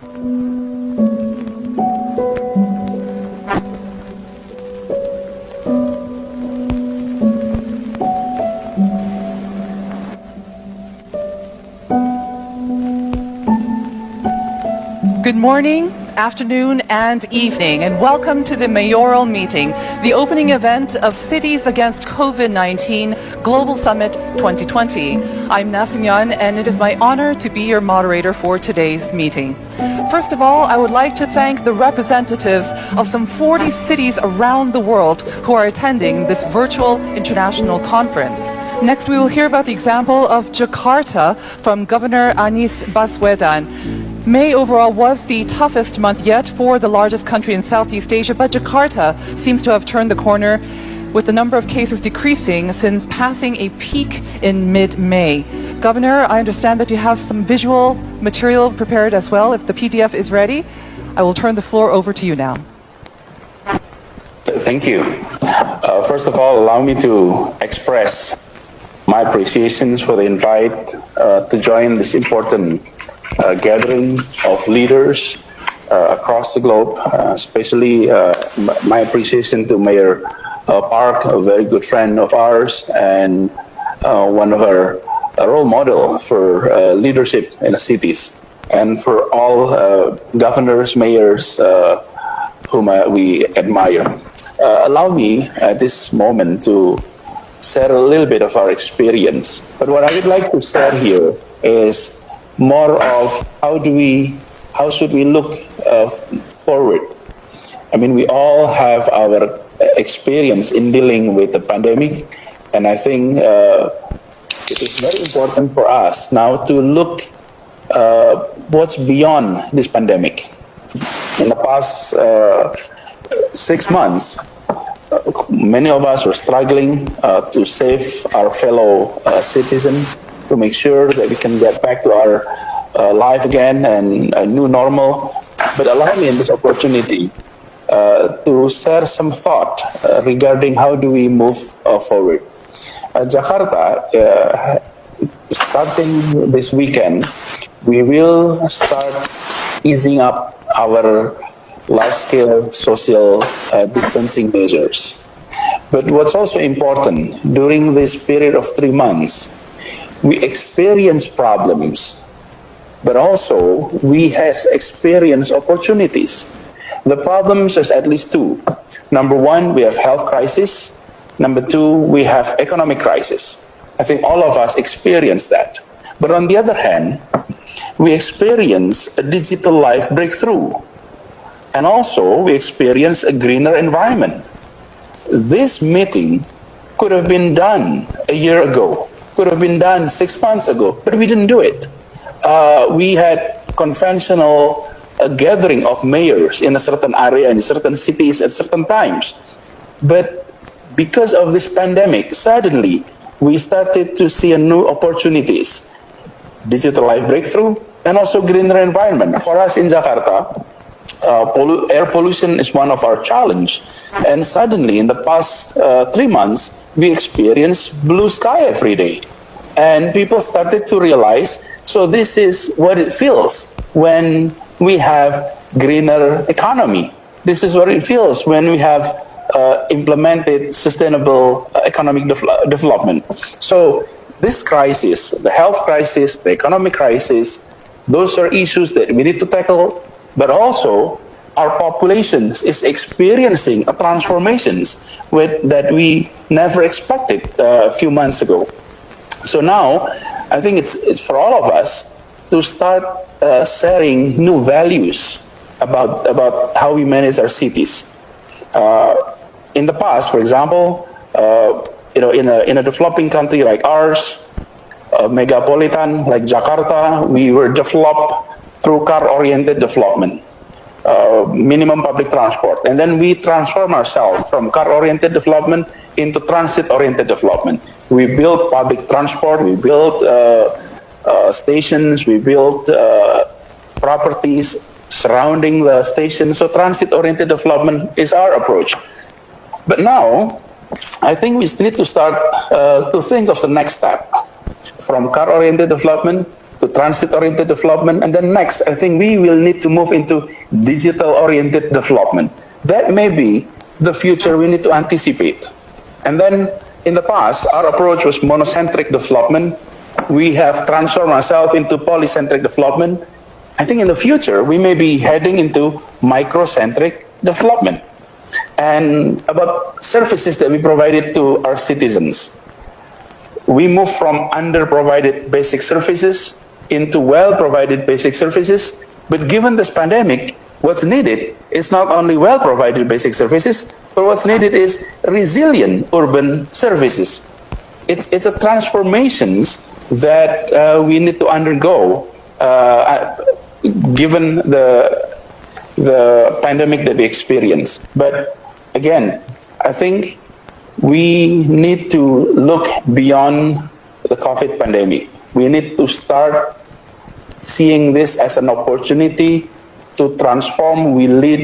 Good morning, afternoon, and evening, and welcome to the Mayoral meeting, the opening event of Cities Against COVID-19 Global Summit 2020. I'm Nasimyan, and it is my honor to be your moderator for today's meeting. First of all, I would like to thank the representatives of some 40 cities around the world who are attending this virtual international conference. Next, we will hear about the example of Jakarta from Governor Anies Baswedan. May overall was the toughest month yet for the largest country in Southeast Asia, but Jakarta seems to have turned the corner with the number of cases decreasing since passing a peak in mid-May. Governor, I understand that you have some visual material prepared as well. If the PDF is ready, I will turn the floor over to you now. Thank you. First of all, allow me to express my appreciation for the invite to join this important gathering of leaders across the globe, especially my appreciation to Mayor Park, a very good friend of ours and one of our role model for leadership in the cities, and for all governors, mayors whom we admire. Allow me at this moment to share a little bit of our experience, but what I would like to share here is more of how should we look forward. I mean, we all have our experience in dealing with the pandemic, and I think it is very important for us now to look what's beyond this pandemic. In the past 6 months, many of us were struggling to save our fellow citizens, to make sure that we can get back to our life again and a new normal. But allow me in this opportunity to share some thought regarding how do we move forward. Jakarta, starting this weekend, we will start easing up our large-scale social distancing measures. But what's also important, during this period of 3 months, we experienced problems, but also we have experienced opportunities. The problems is at least two. Number one, we have health crisis. Number two, we have economic crisis. I think all of us experience that. But on the other hand, we experience a digital life breakthrough. And also we experience a greener environment. This meeting could have been done a year ago, could have been done 6 months ago, but we didn't do it. We had conventional gathering of mayors in a certain area, in certain cities at certain times. But because of this pandemic, suddenly we started to see new opportunities. Digital life breakthrough and also greener environment. For us in Jakarta, air pollution is one of our challenge. And suddenly in the past 3 months, we experienced blue sky every day. And people started to realize, so this is what it feels when we have greener economy. This is what it feels when we have implemented sustainable economic development. So this crisis, the health crisis, the economic crisis, those are issues that we need to tackle, but also our populations is experiencing a transformations that we never expected a few months ago. So now, I think it's for all of us to start sharing new values about how we manage our cities. In the past, for example, in a developing country like ours, a megapolitan like Jakarta, we were developed through car-oriented development, minimum public transport. And then we transform ourselves from car-oriented development into transit-oriented development. We built public transport, we built stations, we built properties surrounding the station. So transit-oriented development is our approach. But now, I think we need to start to think of the next step. From car-oriented development to transit-oriented development, and then next, I think we will need to move into digital-oriented development. That may be the future we need to anticipate. And then, in the past, our approach was monocentric development. We have transformed ourselves into polycentric development. I think in the future, we may be heading into microcentric development. And about services that we provided to our citizens. We move from under-provided basic services into well-provided basic services. But given this pandemic, what's needed is not only well-provided basic services, but what's needed is resilient urban services. It's a transformations that we need to undergo given the pandemic that we experience. But again, I think we need to look beyond the COVID pandemic. We need to start seeing this as an opportunity to transform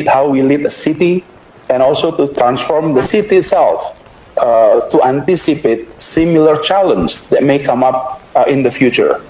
how we lead a city, and also to transform the city itself to anticipate similar challenges that may come up in the future.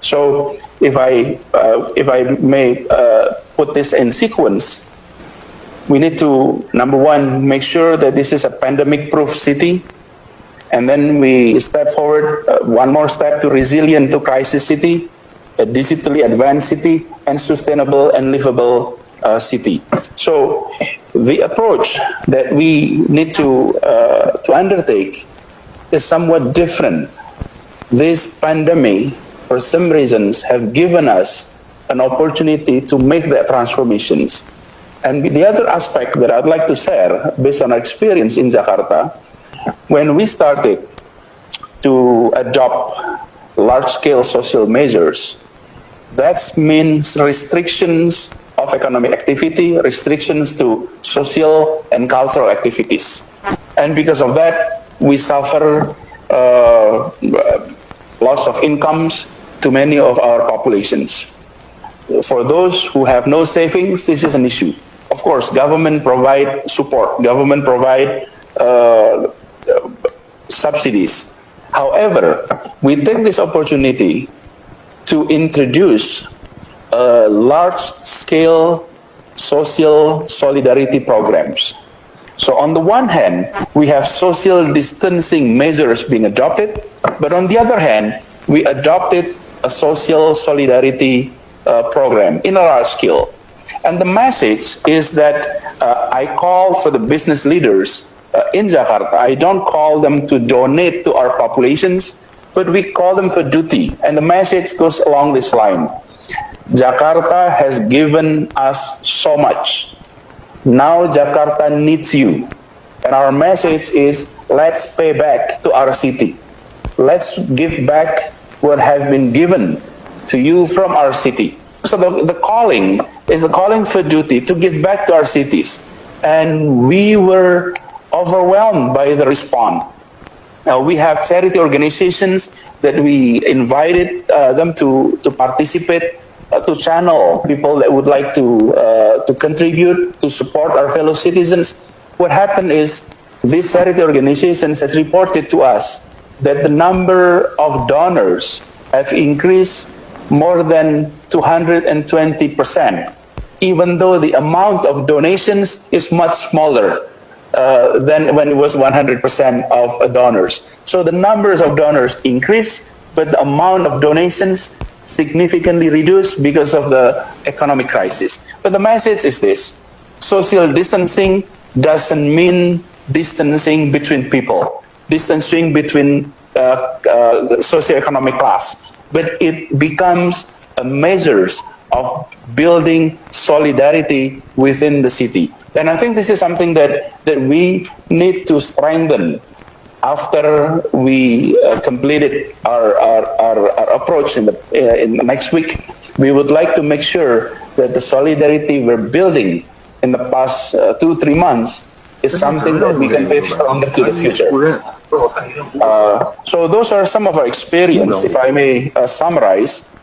So if I may put this in sequence, we need to, number one, make sure that this is a pandemic-proof city, and then we step forward one more step to resilient to crisis city, a digitally advanced city, and sustainable and livable city. So the approach that we need to undertake is somewhat different. This pandemic, for some reasons, have given us an opportunity to make that transformations. And the other aspect that I'd like to share, based on our experience in Jakarta, when we started to adopt large-scale social measures, that means restrictions of economic activity, restrictions to social and cultural activities. And because of that, we suffer loss of incomes to many of our populations. For those who have no savings, this is an issue. Of course, government provide support, government provide subsidies. However, we take this opportunity to introduce large-scale social solidarity programs. So on the one hand, we have social distancing measures being adopted, but on the other hand, we adopted a social solidarity program in a large scale. And the message is that I call for the business leaders in Jakarta. I don't call them to donate to our populations, but we call them for duty. And the message goes along this line. Jakarta has given us so much. Now Jakarta needs you. And our message is, let's pay back to our city. Let's give back what has been given to you from our city. So the calling is the calling for duty to give back to our cities. And we were overwhelmed by the response. We have charity organizations that we invited them to participate, to channel people that would like to contribute, to support our fellow citizens. What happened is these charity organizations has reported to us that the number of donors have increased more than 220%, even though the amount of donations is much smaller than when it was 100% of donors. So the numbers of donors increased, but the amount of donations significantly reduced because of the economic crisis. But the message is this: social distancing doesn't mean distancing between people, distancing between socioeconomic class, but it becomes a measures of building solidarity within the city. And I think this is something that we need to strengthen after we completed our approach in the next week. We would like to make sure that the solidarity we're building in the past 2-3 months is something that we can pave stronger to the future. So those are some of our experience. If I may summarize,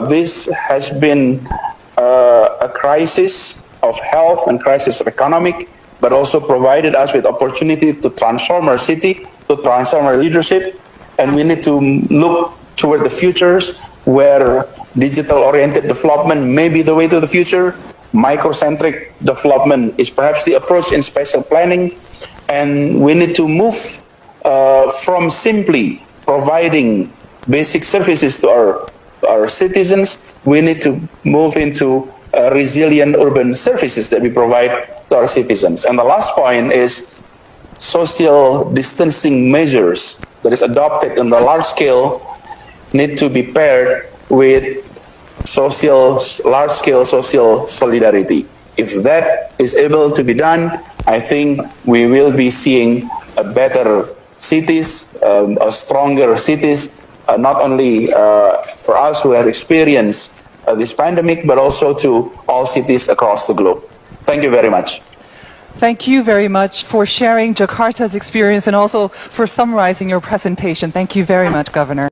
this has been a crisis of health and crisis of economic, but also provided us with opportunity to transform our city, to transform our leadership, and we need to look toward the futures where digital-oriented development may be the way to the future. Microcentric development is perhaps the approach in spatial planning, and we need to move from simply providing basic services to our citizens. We need to move into resilient urban services that we provide to our citizens. And the last point is social distancing measures that is adopted in the large scale need to be paired with large-scale social solidarity. If that is able to be done, I think we will be seeing a better cities, a stronger cities, not only for us who have experienced this pandemic, but also to all cities across the globe. Thank you very much. Thank you very much for sharing Jakarta's experience and also for summarizing your presentation. Thank you very much, Governor.